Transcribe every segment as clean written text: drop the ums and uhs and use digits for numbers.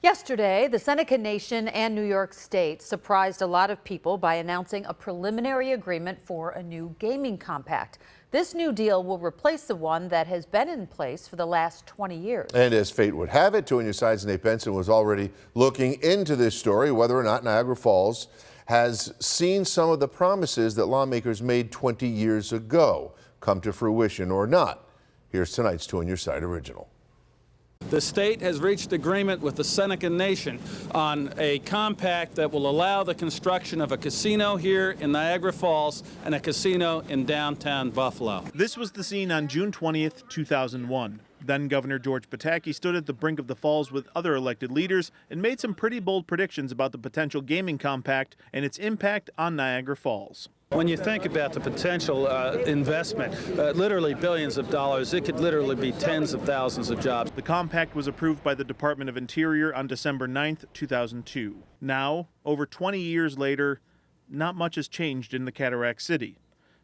Yesterday, the Seneca Nation and New York State surprised a lot of people by announcing a preliminary agreement for a new gaming compact. This new deal will replace the one that has been in place for the last 20 years. And as fate would have it, 2 on your side's Nate Benson was already looking into this story, whether or not Niagara Falls has seen some of the promises that lawmakers made 20 years ago come to fruition or not. Here's tonight's 2 on your side original. The state has reached agreement with the Seneca Nation on a compact that will allow the construction of a casino here in Niagara Falls and a casino in downtown Buffalo. This was the scene on June 20th, 2001. Then Governor George Pataki stood at the brink of the falls with other elected leaders and made some pretty bold predictions about the potential gaming compact and its impact on Niagara Falls. When you think about the potential investment, literally billions of dollars, it could literally be tens of thousands of jobs. The compact was approved by the Department of Interior on December 9th, 2002. Now, over 20 years later, not much has changed in the Cataract City.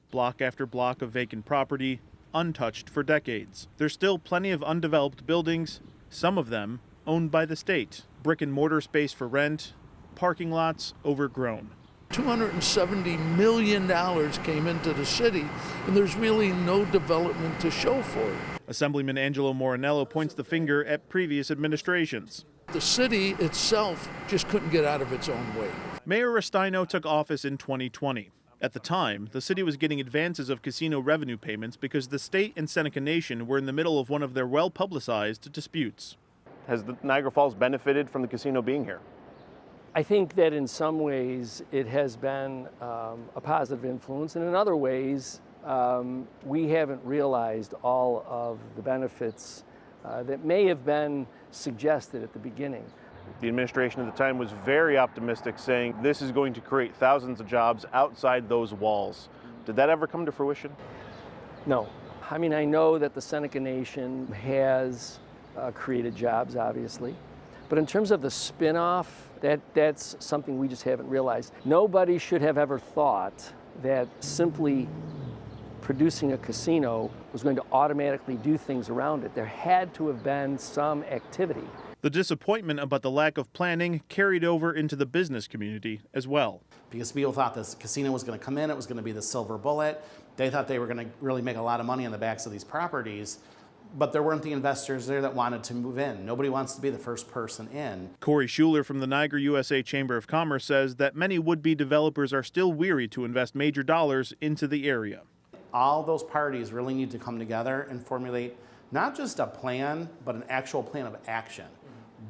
Block after block of vacant property, untouched for decades. There's still plenty of undeveloped buildings, some of them owned by the state. Brick and mortar space for rent, parking lots overgrown. $270 million came into the city, and there's really no development to show for it. Assemblyman Angelo Morinello points the finger at previous administrations. The city itself just couldn't get out of its own way. Mayor Restaino took office in 2020. At the time, the city was getting advances of casino revenue payments because the state and Seneca Nation were in the middle of one of their well-publicized disputes. Has the Niagara Falls benefited from the casino being here? I think that in some ways it has been a positive influence, and in other ways we haven't realized all of the benefits that may have been suggested at the beginning. The administration at the time was very optimistic, saying this is going to create thousands of jobs outside those walls. Did that ever come to fruition? No. I mean, I know that the Seneca Nation has created jobs, obviously. But in terms of the spin-off, that's something we just haven't realized. Nobody should have ever thought that simply producing a casino was going to automatically do things around it. There had to have been some activity. The disappointment about the lack of planning carried over into the business community as well. Because people thought this casino was going to come in, it was going to be the silver bullet. They thought they were going to really make a lot of money on the backs of these properties. But there weren't the investors there that wanted to move in. Nobody wants to be the first person in. Corey Schuler from the Niagara USA Chamber of Commerce says that many would-be developers are still weary to invest major dollars into the area. All those parties really need to come together and formulate not just a plan, but an actual plan of action.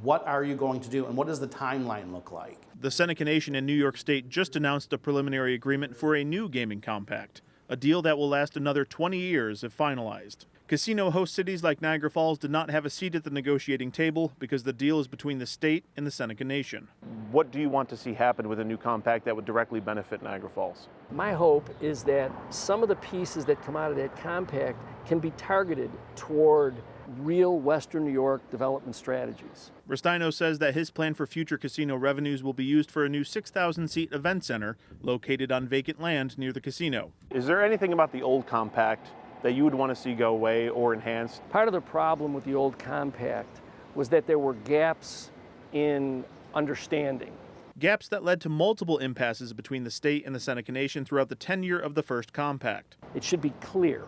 What are you going to do, and what does the timeline look like? The Seneca Nation and New York State just announced a preliminary agreement for a new gaming compact, a deal that will last another 20 years if finalized. Casino host cities like Niagara Falls did not have a seat at the negotiating table because the deal is between the state and the Seneca Nation. What do you want to see happen with a new compact that would directly benefit Niagara Falls? My hope is that some of the pieces that come out of that compact can be targeted toward real Western New York development strategies. Restaino says that his plan for future casino revenues will be used for a new 6,000-seat event center located on vacant land near the casino. Is there anything about the old compact that you would want to see go away or enhanced? Part of the problem with the old compact was that there were gaps in understanding. Gaps that led to multiple impasses between the state and the Seneca Nation throughout the tenure of the first compact. It should be clear.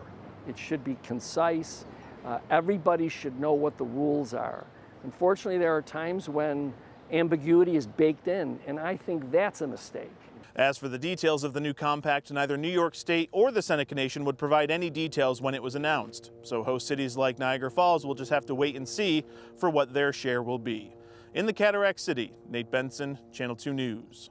It should be concise. Everybody should know what the rules are. Unfortunately, there are times when ambiguity is baked in, and I think that's a mistake. As for the details of the new compact, neither New York State or the Seneca Nation would provide any details when it was announced. So host cities like Niagara Falls will just have to wait and see for what their share will be. In the Cataract City, Nate Benson, Channel 2 News.